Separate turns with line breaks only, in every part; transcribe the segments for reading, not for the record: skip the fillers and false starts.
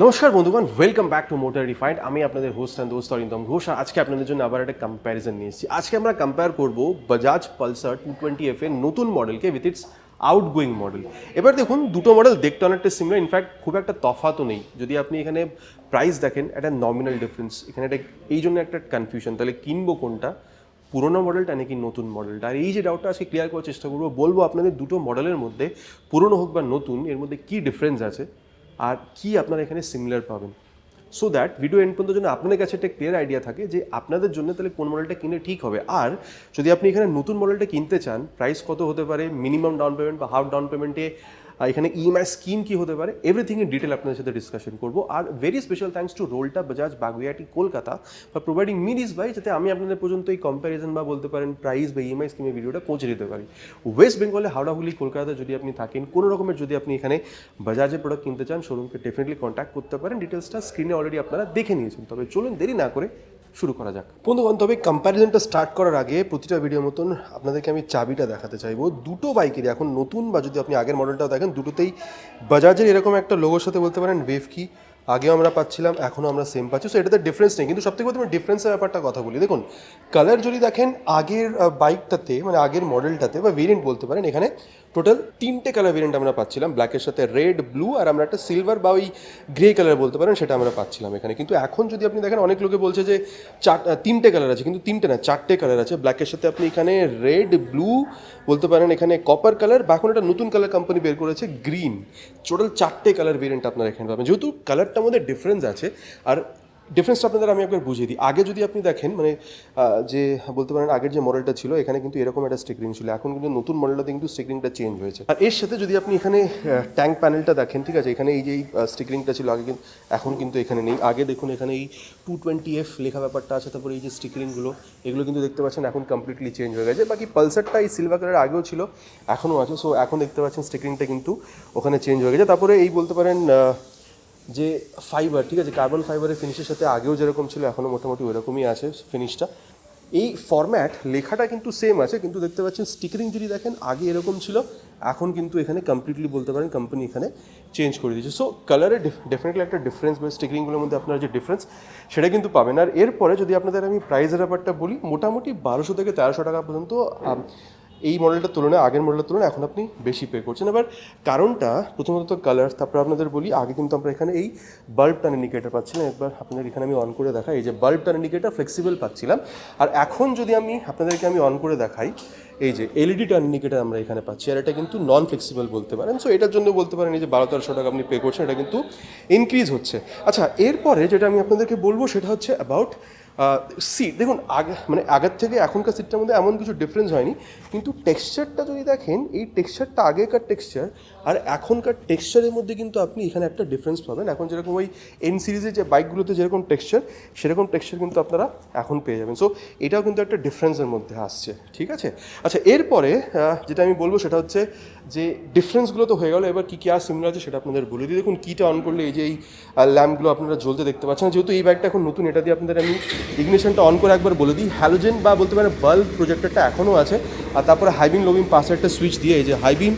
নমস্কার বন্ধুগণ, welcome back to motor refined. আমি আপনাদের হোস্ট অ্যান্ড দোস্ত অরিন্দম ঘোষ। আর আজকে আপনাদের জন্য আবার একটা কম্প্যারিজন নিয়ে এসেছি। আজকে আমরা কম্পেয়ার করব বাজাজ পালসার 220F এর নতুন মডেলকে উইথ ইটস আউটগোয়িং মডেল। এবার দেখুন, দুটো মডেল দেখতে অনেকটা সিমিলার, ইনফ্যাক্ট খুব একটা তফাতও নেই। যদি আপনি এখানে প্রাইস দেখেন, একটা নমিনাল ডিফারেন্স এখানে, এটা এই জন্য একটা কনফিউশন, তাহলে কিনবো কোনটা, পুরোনো মডেলটা নাকি নতুন মডেলটা। আর এই যে ডাউটটা আজকে ক্লিয়ার করার চেষ্টা করবো, বলবো আপনাদের দুটো মডেলের মধ্যে, পুরোনো হোক বা নতুন, এর মধ্যে কী ডিফারেন্স আছে আর কি আপনারা এখানে সিমিলার পাবেন, সো দ্যাট ভিডিও এন্ড পর্যন্ত যেন আপনাদের কাছে একটা ক্লিয়ার আইডিয়া থাকে যে আপনাদের জন্য তাহলে কোন মডেলটা কিনে ঠিক হবে। আর যদি আপনি এখানে নতুন মডেলটা কিনতে চান, প্রাইস কত হতে পারে, মিনিমাম ডাউন পেমেন্ট বা হাফ ডাউন পেমেন্টে এখানে ইএমআই স্কিম কী হতে পারে, এভরিথিং ইন ডিটেল আপনাদের সাথে ডিসকাশন করবো। আর ভেরি স্পেশাল থ্যাঙ্কস টু রোলটা Bajaj Baguiati Kolkata for providing me this bike, যাতে আমি আপনাদের পর্যন্ত এই কম্প্যারিজন বা বলতে পারেন প্রাইস বা ইএমআই স্কিমের ভিডিওটা পৌঁছে দিতে পারি। ওয়েস্ট বেঙ্গলে হাওড়া হুগলি কলকাতাতে যদি আপনি থাকেন, কোনো রকমের যদি আপনি এখানে বাজাজের প্রোডাক্ট কিনতে চান, শোরুমকে ডেফিনেটলি কন্ট্যাক্ট করতে পারেন। ডিটেলসটা স্ক্রিনে অলরেডি আপনারা দেখে নিয়েছেন। তবে চলুন দেরি না করে শুরু করা যাক বন্ধুগণ। তবে কম্প্যারিজনটা স্টার্ট করার আগে প্রতিটা ভিডিওর মতন আপনাদেরকে আমি চাবিটা দেখাতে চাইবো। দুটো বাইকেরই এখন নতুন বা যদি আপনি আগের মডেলটাও দেখেন, দুটোতেই বাজাজের এরকম একটা লোগোর সাথে বলতে পারেন ওয়েভ কি আগেও আমরা পাচ্ছিলাম, এখনও আমরা সেম পাচ্ছি। সো এটাতে ডিফারেন্স নেই, কিন্তু সবথেকে প্রথমে ডিফারেন্সের ব্যাপারটা কথা বলি। দেখুন, কালার যদি দেখেন আগের বাইকটাতে, মানে আগের মডেলটাতে বা ভেরিয়েন্ট বলতে পারেন, এখানে টোটাল তিনটে কালার ভেরিয়েন্ট আমরা পাচ্ছিলাম, ব্ল্যাকের সাথে রেড, ব্লু আর আমরা একটা সিলভার বা ওই গ্রে কালার বলতে পারেন, সেটা আমরা পাচ্ছিলাম এখানে। কিন্তু এখন যদি আপনি দেখেন, অনেক লোকে বলছে যে তিনটে কালার আছে, কিন্তু তিনটে না, চারটে কালার আছে। ব্ল্যাকের সাথে আপনি এখানে রেড, ব্লু বলতে পারেন, এখানে কপার কালার, বা এখন একটা নতুন কালার কোম্পানি বের করেছে গ্রিন। টোটাল চারটে কালার ভেরিয়েন্ট আপনারা এখানে পাবেন। যেহেতু কালারটার মধ্যে ডিফারেন্স আছে, আর ডিফারেন্সটা আপনাদের আমি একবার বুঝিয়ে দিই। আগে যদি আপনি দেখেন, মানে যে বলতে পারেন আগের যে মডেলটা ছিল, এখানে কিন্তু এরকম একটা স্টিকারিং ছিল। এখন কিন্তু নতুন মডেলটাতে কিন্তু স্টিকারিংটা চেঞ্জ হয়েছে। আর এর সাথে যদি আপনি এখানে ট্যাঙ্ক প্যানেলটা দেখেন, ঠিক আছে, এখানে এই যে স্টিকারিংটা ছিল আগে, কিন্তু এখন কিন্তু এখানে নেই। আগে দেখুন এখানে এই 220F লেখা ব্যাপারটা আছে, তারপরে এই যে স্টিকারিংগুলো, এগুলো কিন্তু দেখতে পাচ্ছেন এখন কমপ্লিটলি চেঞ্জ হয়ে গেছে। বাকি পালসারটা এই সিলভার কালার আগেও ছিল, এখনও আছে। সো এখন দেখতে পাচ্ছেন স্টিকারিংটা কিন্তু ওখানে চেঞ্জ হয়ে গেছে। তারপরে এই বলতে পারেন যে ফাইবার, ঠিক আছে, কার্বন ফাইবারের ফিনিশের সাথে আগেও যেরকম ছিল, এখনও মোটামুটি ওরকমই আছে ফিনিশটা। এই ফরম্যাট লেখাটা কিন্তু সেম আছে, কিন্তু দেখতে পাচ্ছেন স্টিকারিং যদি দেখেন আগে এরকম ছিল, এখন কিন্তু এখানে কমপ্লিটলি বলতে পারেন কোম্পানি এখানে চেঞ্জ করে দিয়েছে। সো কালারে ডেফিনেটলি একটা ডিফারেন্স, বা স্টিকারিংগুলোর মধ্যে আপনার যে ডিফারেন্স সেটা কিন্তু পাবেন। আর এরপরে যদি আপনাদের আমি প্রাইসের ব্যাপারটা বলি, মোটামুটি 1200 থেকে 1300 টাকা পর্যন্ত এই মডেলটার তুলনায়, আগের মডেলের তুলনায় এখন আপনি বেশি পে করছেন। এবার কারণটা প্রথমত কালার, তারপর আপনাদের বলি আগে কিন্তু আমরা এখানে এই বাল্ব টার্ন ইন্ডিকেটার পাচ্ছিলাম। একবার আপনাদের এখানে আমি অন করে দেখাই, এই যে বাল্ব টার্ন ইন্ডিকেটার ফ্লেক্সিবল পাচ্ছিলাম। আর এখন যদি আমি আপনাদেরকে অন করে দেখাই, এই যে এলইডি টার্ন ইন্ডিকেটার আমরা এখানে পাচ্ছি, আর এটা কিন্তু নন ফ্লেক্সিবল বলতে পারেন। সো এটার জন্য বলতে পারেন এই যে 1200-1300 টাকা আপনি পে করছেন, এটা কিন্তু ইনক্রিজ হচ্ছে। আচ্ছা, এরপরে যেটা আমি আপনাদেরকে বলবো সেটা হচ্ছে অ্যাবাউট সিট। দেখুন, আগে মানে আগের থেকে এখনকার সিটটার মধ্যে এমন কিছু ডিফারেন্স হয়নি, কিন্তু টেক্সচারটা যদি দেখেন, এই টেক্সচারটা আগেকার টেক্সচার আর এখনকার টেক্সচারের মধ্যে কিন্তু আপনি এখানে একটা ডিফারেন্স পাবেন। এখন যেরকম ওই এন সিরিজের যে বাইকগুলোতে যেরকম টেক্সচার, সেরকম টেক্সচার কিন্তু আপনারা এখন পেয়ে যাবেন। সো এটাও কিন্তু একটা ডিফারেন্সের মধ্যে আসছে, ঠিক আছে। আচ্ছা, এরপরে যেটা আমি বলবো সেটা হচ্ছে যে ডিফারেন্সগুলো তো হয়ে গেলো, এবার কী কী আর সিমিলার আছে সেটা আপনাদের বলে দিই। দেখুন, কিটা অন করলে এই যে এই ল্যাম্পগুলো আপনারা জ্বলতে দেখতে পাচ্ছেন। যেহেতু এই বাইকটা এখন নতুন, এটা দিয়ে আপনাদের আমি ইগনিশনটা অন করে একবার বলে দিই। হ্যালোজেন বা বলতে পারেন বাল্ব প্রজেক্টরটা এখনও আছে। আর তারপরে হাইবিম লো বিম পাশে একটা সুইচ দিয়ে, এই যে হাইবিম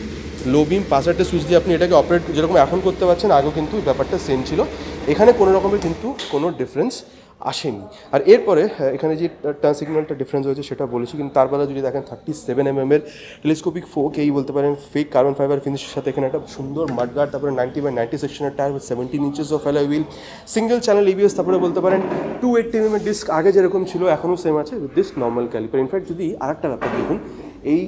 লো বিম পাশে একটা সুইচ দিয়ে আপনি এটাকে অপারেট যেরকম এখন করতে পারছেন, আগেও কিন্তু ব্যাপারটা সেম ছিল। এখানে কোনো রকমের কিন্তু কোনো ডিফারেন্স আসেনি। আর এরপরে এখানে যে টার্ন সিগন্যালটা ডিফারেন্স হয়েছে সেটা বলেছি, কিন্তু তার বাদে যদি দেখেন 37mm এর টেলিস্কোপিক 4K বলতে পারেন ফেক কার্বন ফাইবার ফিনিশের সাথে এখানে একটা সুন্দর মাডগার্ড, তারপরে 90/90 সেকশনের tyre, 17 inches of alloy wheel, single channel ABS, তারপরে বলতে পারেন 280mm এর ডিস্ক আগে যেরকম ছিল এখনও সেম আছে with this normal caliper. In fact যদি আরেকটা ব্যাপার দেখুন, এই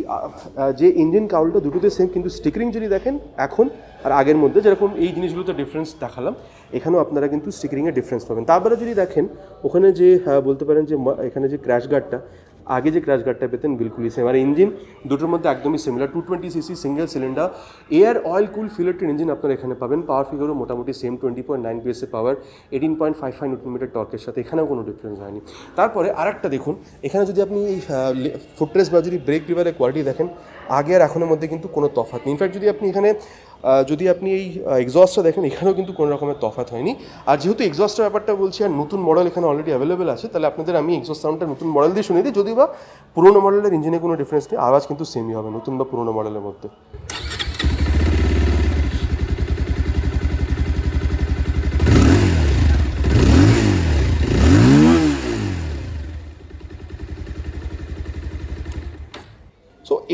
যে ইঞ্জিন কাউলটা দুটোতে সেম, কিন্তু স্টিকারিং যদি দেখেন এখন আর আগের মধ্যে যেরকম এই জিনিসগুলোতে ডিফারেন্স দেখালাম, এখানেও আপনারা কিন্তু স্টিকারিংয়ে ডিফারেন্স পাবেন। তারপরে যদি দেখেন ওখানে যে বলতে পারেন যে এখানে যে ক্র্যাশ গার্ডটা, আগে যে ক্র্যাশ গার্ডটা পেতেন বিলকুলই সেম। আর ইঞ্জিন দুটোর মধ্যে একদমই similar, 220cc single cylinder air oil cool ফিলেটেড ইঞ্জিন আপনারা এখানে পাবেন। পাওয়ার ফিগারও মোটামুটি সেম, 20.9 PS পাওয়ার, 18.55 নিউটন টর্কের সাথে, এখানেও কোনো ডিফারেন্স হয়নি। তারপরে আরেকটা দেখুন, এখানে যদি আপনি এই ফুটরেস্ট বা যদি ব্রেক লিভারের কোয়ালিটি দেখেন, আগে আর এখনের মধ্যে কিন্তু কোনো তফাৎ নেই। ইনফ্যাক্ট যদি আপনি এখানে যদি আপনি এই এক্সস্টটা দেখেন, এখানেও কিন্তু কোনো রকমের তফাৎ হয়নি। আর যেহেতু এক্সস্টের ব্যাপারটা বলছি আর নতুন মডেল এখানে অলরেডি অ্যাভেলেবেল আছে, তাহলে আপনাদের আমি এক্সস্ট সাউন্ডটা নতুন মডেল দিয়ে শুনিয়ে দিই। যদিও বা পুরোনো মডেলের ইঞ্জিনে কোনো ডিফারেন্স নেই, আওয়াজ কিন্তু সেমই হবে নতুন বা পুরোনো মডেলের মধ্যে।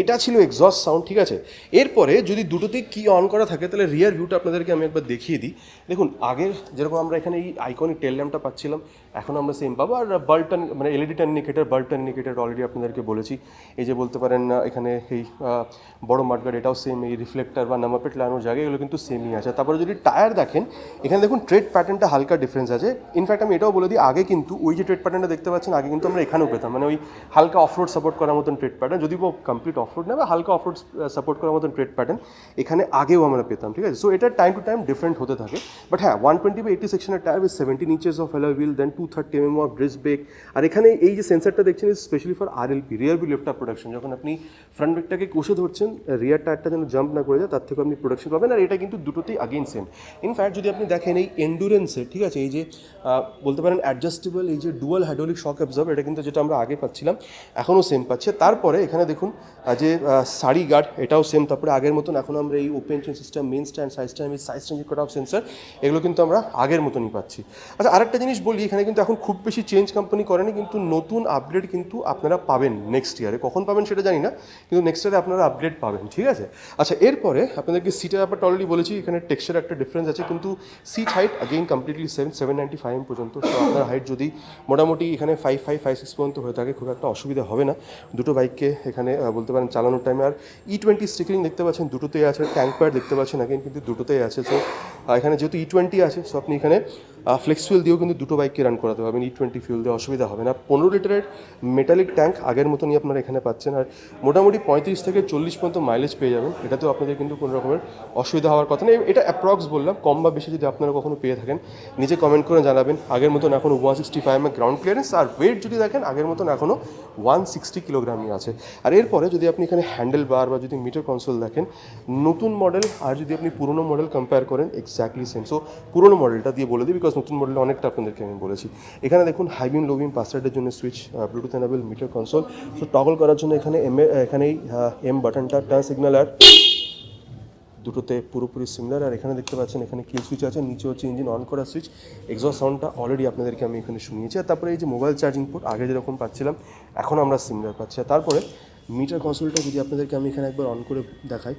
এটা ছিল এক্সস্ট সাউন্ড, ঠিক আছে। এরপরে যদি দুটোতেই কি অন করা থাকে তাহলে রিয়ার ভিউটা আপনাদেরকে আমি একবার দেখিয়ে দিই। দেখুন আগের যেরকম আমরা এখানে এই আইকনিক টেল ল্যাম্পটা পাচ্ছিলাম, এখন আমরা সেম পাবো। আর বাল্ব টার্ন মানে LED turn indicator, bulb turn indicator already আপনাদেরকে বলেছি। এই যে বলতে পারেন এখানে এই বড় মাঠগার্ড, এটাও সেম। এই রিফ্লেক্টার বা নাম্বার প্লেট লাগানোর জায়গায় এগুলো কিন্তু সেমই আছে। তারপরে যদি টায়ার দেখেন, এখানে দেখুন ট্রেড প্যাটার্নটা হালকা ডিফারেন্স আছে। ইনফ্যাক্ট আমি এটাও বলে দিই, আগে কিন্তু ওই যে ট্রেড প্যাটার্নটা দেখতে পাচ্ছেন, আগে কিন্তু আমরা এখানেও পেতাম, মানে ওই হালকা অফরোড সাপোর্ট করার মতন ট্রেড প্যাটার্ন, যদিও কমপ্লিট অফরোড না বা হালকা অফরোড সাপোর্ট করার মতন ট্রেড প্যাটার্ন এখানে আগেও আমরা পেতাম, ঠিক আছে। সো এটা টাইম টু টাইম ডিফারেন্ট হতে থাকে। বাট হ্যাঁ, 120/80 সেকশনের tyre with 17 inches of alloy wheel, then 230 mm of disc brake. আর এখানে এই যে সেন্সারটা দেখছেন specially for RLP, rear view lift up protection. যখন আপনি ফ্রন্ট ব্রেকটাকে কষে ধরছেন, রিয়ার টায়ারটা যেন জাম্প না করে যায়, তার থেকে আপনি প্রোটেকশন পাবেন। আর এটা কিন্তু দুটোতেই আগেইন সেম। ইনফ্যাক্ট যদি আপনি দেখেন এই এন্ডুরেন্সের, ঠিক আছে, এই যে বলতে পারেন অ্যাডজাস্টেবল এই যে ডুয়াল হাইড্রোলিক শক অ্যাবজর্ব, এটা কিন্তু যেটা আমরা আগে পাচ্ছিলাম এখনও সেম পাচ্ছে। তারপরে এখানে দেখুন যে সারি গার্ড, এটাও সেম। তারপরে আগের মতন এখন আমরা এই open chain system, main stand, side stand, side stand cut off sensor, এগুলো কিন্তু আমরা আগের মতনই পাচ্ছি। আচ্ছা, আরেকটা জিনিস বলি, এখানে কিন্তু এখন খুব বেশি চেঞ্জ কোম্পানি করেনি, কিন্তু নতুন আপগ্রেড কিন্তু আপনারা পাবেন নেক্সট ইয়ারে। কখন পাবেন সেটা জানি না, কিন্তু নেক্সট ইয়ারে আপনারা আপগ্রেড পাবেন, ঠিক আছে। আচ্ছা, এরপরে আপনাদেরকে সিটের ব্যাপারটা অলরেডি বলেছি, এখানে টেক্সচার একটা ডিফারেন্স আছে, কিন্তু সিট হাইট আগেইন কমপ্লিটলি 795 পর্যন্ত। তো আপনার হাইট যদি মোটামুটি এখানে 5'5", 5'6" পর্যন্ত হয়ে থাকে, খুব একটা অসুবিধা হবে না দুটো বাইককে এখানে বলতে পারেন চালানোর টাইমে। আর E20 স্টিকারিং দেখতে পাচ্ছেন দুটোতেই আছে, ট্যাঙ্ক প্যাড দেখতে পাচ্ছেন আগেন কিন্তু দুটোতেই আছে। সো এখানে যেহেতু E20 আছে, সো আপনি এখানে ফ্লেক্স ফুয়েল দিয়েও কিন্তু দুটো বাইককে রান করাতে পারবেন। E20 ফুয়েল দিয়ে অসুবিধা হবে না। 15 লিটারের মেটালিক ট্যাঙ্ক আগের মতনই আপনারা এখানে পাচ্ছেন। আর মোটামুটি 35 থেকে 40 পর্যন্ত মাইলেজ পেয়ে যাবেন। এটাতেও আপনাদের কিন্তু কোনো রকমের অসুবিধা হওয়ার কথা নেই। এটা অ্যাপ্রক্স বললাম, কম বা বেশি যদি আপনারা কখনো পেয়ে থাকেন নিচে কমেন্ট করে জানাবেন। আগের মতন এখনও 165 mm গ্রাউন্ড ক্লিয়ারেন্স, আর ওয়েট যদি দেখেন আগের মতন এখনও 160 কিলোগ্রামই আছে। আর এরপরে যদি আপনি এখানে হ্যান্ডেল বার বা যদি মিটার কনসোল দেখেন, নতুন মডেল আর যদি আপনি পুরনো মডেল কম্পেয়ার করেন, এক্স্যাক্টলি সেম। সো পুরনো মডেলটা দিয়ে বলে দিই, বিকজ নতুন মডেলে অনেকটা আপনাদেরকে আমি বলেছি। এখানে দেখুন হাই বিম, লো বিম, পাসওয়ার্ডের জন্য switch, Bluetooth enable metre console. So toggle করার জন্য এখানেই এম বাটনটা, টার্ন সিগন্যাল আর দুটোতে পুরোপুরি সিমিলার। আর এখানে দেখতে পাচ্ছেন এখানে কিল সুইচ আছে, নিচে হচ্ছে ইঞ্জিন অন করার সুইচ। এক্সস্ট সাউন্ডটা অলরেডি আপনাদেরকে আমি এখানে শুনিয়েছি। আর তারপরে এই যে মোবাইল চার্জিং পোর্ট, আগে যেরকম পাচ্ছিলাম এখন আমরা সিমিলার পাচ্ছি। আর তারপরে মিটার কনসোলটা যদি আপনাদেরকে আমি এখানে একবার অন করে দেখাই,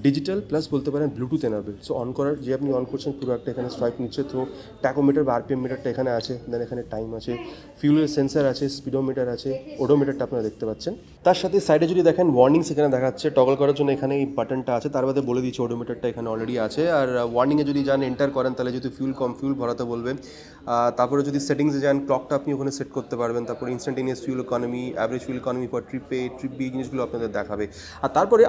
ডিজিটাল প্লাস বলতে পারেন ব্লুটুথ এনাবেল। সো অন করার যে আপনি অন করছেন পুরো একটা এখানে সোয়াইপ নিচ্ছে, তো ট্যাকোমিটার বা আরপিএম মিটারটা এখানে আছে, দেন এখানে টাইম আছে, ফিউলের সেন্সার আছে, স্পিডোমিটার আছে, ওডোমিটারটা আপনারা দেখতে পাচ্ছেন। তার সাথে সাইডে যদি দেখেন ওয়ার্নিংস এখানে দেখাচ্ছে, টগল করার জন্য এখানে এই বাটনটা আছে। তার বাদে বলে দিচ্ছি ওডোমিটারটা এখানে অলরেডি আছে। আর ওয়ার্নিংয়ে যদি যান এন্টার করেন, তাহলে যদি ফিউল ভরাতে বলবেন। তারপরে যদি সেটিংসে যান, ক্লকটা আপনি ওখানে সেট করতে পারবেন। তারপরে instantaneous fuel economy, average fuel economy for trip A, trip B, এই জিনিসগুলো আপনাদের দেখাবে। আর তারপরে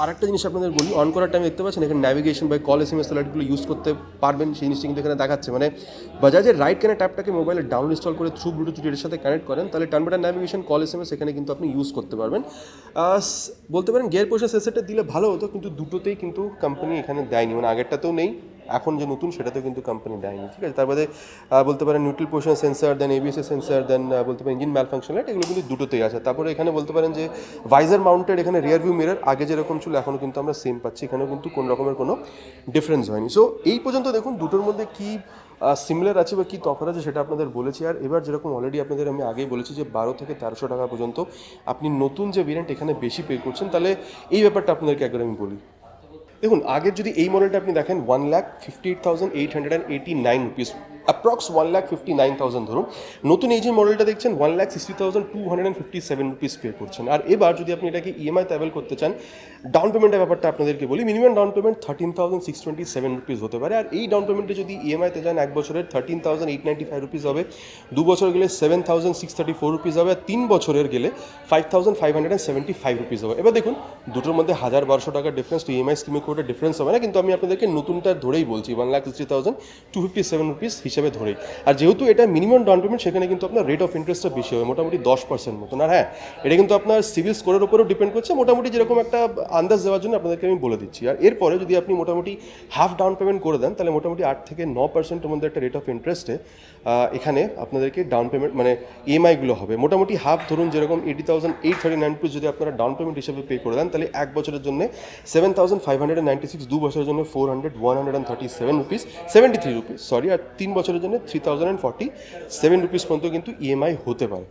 আরেকটা জিনিস আপনাদের বলি, অন করার টাইমে দেখতে পাচ্ছেন এখানে ন্যাভিগেশন বা কল SMS অ্যালার্টগুলো ইউজ করতে পারবেন, সেই জিনিসটা কিন্তু এখানে দেখাচ্ছে। মানে বাজাজের রাইট কানেক্ট অ্যাপটাকে মোবাইলে ডাউন ইনস্টল করে থ্রু ব্লুটুথ এর সাথে কানেক্ট করেন, তাহলে turn by turn navigation, call SMS এখানে কিন্তু আপনি ইউজ করতে পারবেন। বলতে পারেন গিয়ার পজিশন সেন্সরটা দিলে ভালো হতো, কিন্তু দুটোতেই কিন্তু কোম্পানি এখানে দেয়নি। মানে আগেরটাতেও নেই, এখন যে নতুন সেটাতেও কিন্তু কোম্পানি দেয়নি, ঠিক আছে। তারপরে বলতে পারেন নিউট্রাল পজিশন সেন্সার, দেন ABS সেন্সার, দেন বলতে পারেন ইঞ্জিন ম্যাল ফাংশন লাইট, এগুলো কিন্তু দুটোতেই আছে। তারপরে এখানে বলতে পারেন যে ভাইজার মাউন্টেড এখানে রিয়ার ভিউ মিরর, আগে যেরকম ছিল এখনও কিন্তু আমরা সেম পাচ্ছি, এখানেও কিন্তু কোনো রকমের কোনো ডিফারেন্স হয়নি। সো এই পর্যন্ত দেখুন দুটোর মধ্যে কী সিমিলার আছে বা কী তফাৎ আছে সেটা আপনাদের বলেছি। আর এবার যেরকম অলরেডি আপনাদের আমি আগেই বলেছি যে 12 থেকে 1300 টাকা পর্যন্ত আপনি নতুন যে ভেরিয়েন্ট এখানে বেশি পে করছেন, তাহলে এই ব্যাপারটা আপনাদেরকে একবার আমি বলি। দেখুন আগের যদি এই মডেলটা আপনি দেখেন 1,58,889 রুপিস, অ্যাপ্রক্স 1,59,000 ধরুন। নতুন এই যে মডেলটা দেখছেন 1,60,257 রুপিস পে করছেন। আর এবার যদি আপনি এটাকে ইএমআইতে অ্যাভেল করতে চান, ডাউন পেমেন্টের ব্যাপারটা আপনাদেরকে বলি, মিনিমাম ডাউন পেমেন্ট 13,627 রুপিস হতে পারে। আর এই ডাউন পেমেন্টে যদি ইএমআইতে যান, 1 বছরের 13,895 রুপিস হবে, 2 বছর গেলে 7,634 রুপিস হবে, আর 3 বছরের গেলে 5,575 রুপিস হবে। এবার দেখুন দুটোর মধ্যে 1,000-1,200 টাকার ডিফারেন্স, তো ইএমআই স্কিমে করে ডিফারেন্স হবে না, কিন্তু আমি আপনাদেরকে নতুনটা ধরেই বলছি 1,60,257 রুপিস হিসেবে ধরেই। আর যেহেতু এটা মিনিমাম ডাউন পেমেন্ট, সেখানে কিন্তু আপনার রেট অফ ইন্টারেস্টটা বেশি হবে, মোটামুটি 10% মতন। আর হ্যাঁ, এটা কিন্তু আপনার সিভিল স্কোরের উপরেও ডিপেন্ড করছে, মোটামুটি যেরকম একটা আন্দাজ দেওয়ার জন্য আপনাদেরকে আমি বলে দিচ্ছি। আর এরপরে যদি আপনি মোটামুটি হাফ ডাউন পেমেন্ট করে দেন, তাহলে মোটামুটি 8 থেকে 9%-এর মধ্যে একটা রেট অফ ইন্টারেস্টে এখানে আপনাদেরকে ডাউন পেমেন্ট মানে ইএমআইগুলো হবে। মোটামুটি হাফ ধরুন, যেরকম 80,839 রুপিস যদি আপনারা ডাউন পেমেন্ট হিসেবে পে করে দেন, তাহলে 1 বছরের জন্য 7,596, 2 বছরের জন্য 137 রুপিস, 73 রুপিস সরি, আর 3 বছরের জন্য 3,047 রুপিস পর্যন্ত কিন্তু ইএমআই হতে পারে,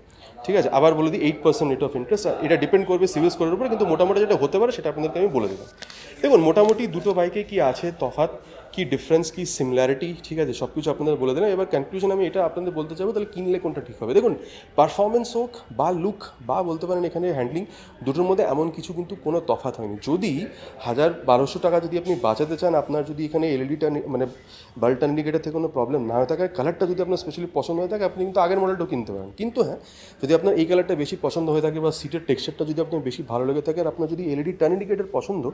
ঠিক আছে, আবার বলে দিই 8% রেট অফ ইন্টারেস্ট, এটা ডিপেন্ড করবে সিভিল স্কোরের উপরে, কিন্তু মোটামুটি যেটা হতে পারে সেটা আপনাদেরকে আমি বলে দেবো। দেখুন মোটামুটি দুটো বাইকে কি আছে তফাৎ, কি ডিফারেন্স, কি সিমিলারিটি, ঠিক আছে, সব কিছু আপনাদের বলে দিলাম। এবার কনক্লুশন আমি এটা আপনাদের বলতে চাইবো, তাহলে কিনলে কোনটা ঠিক হবে। দেখুন পারফরমেন্স হোক বা লুক বা বলতে পারেন এখানে হ্যান্ডলিং, দুটোর মধ্যে এমন কিছু কিন্তু কোনো তফাৎ হয়নি। যদি 1,000-1,200 টাকা যদি আপনি বাঁচাতে চান, আপনার যদি এখানে এলইডিটা মানে বাল্ব ইন্ডিকেটার থেকে কোনো প্রবলেম না হয়ে থাকে, কালারটা যদি আপনার স্পেশালি পছন্দ হয়ে থাকে, আপনি কিন্তু আগের মডেলটাও কিনতে পারেন। কিন্তু হ্যাঁ, যদি আপনার এই কালারটা বেশি পছন্দ হয়ে থাকে বা সিটের টেক্সচারটা যদি আপনার বেশি ভালো লেগে থাকে আর আপনার যদি এলইডি টার্ন ইন্ডিকেটার পছন্দ,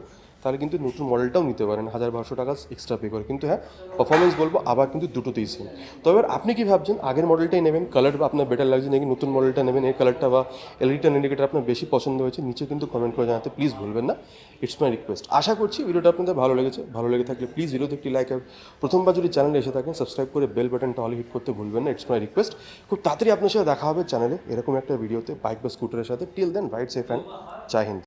তাহলে কিন্তু নতুন মডেলটাও নিতে পারেন 1,000-1,200 টাকা এক্সট্রা পে করে। কিন্তু হ্যাঁ, পারফরমেন্স বলবো আবার কিন্তু দুটোতেই সেম। তবে এবার আপনি কি ভাবছেন, আগের মডেলটাই নেবেন, কালার আপনার বেটার লাগছে নাকি নতুন মডেলটা নেবেন, এই কালারটা বা এলইডি টার্ন ইন্ডিকেটার আপনার বেশি পছন্দ হয়েছে, নিচে কিন্তু কমেন্ট করে জানাতে প্লিজ ভুলবেন না। It's my request. আশা করছি ভিডিওটা আপনাদের ভালো লেগেছে। ভালো লেগে থাকলে প্লিজ ভিডিওতে একটি লাইক, আর প্রথমবার যদি চ্যানেলে এসে থাকেন সাবস্ক্রাইব করে বেল বাটনটা অল হিট করতে ভুলবেন না। It's my request. খুব তাড়াতাড়ি আপনার সাথে দেখা হবে চ্যানেলে এরকম একটা ভিডিওতে বাইক বা স্কুটারের সাথে। Till then ride safe and Jai Hind.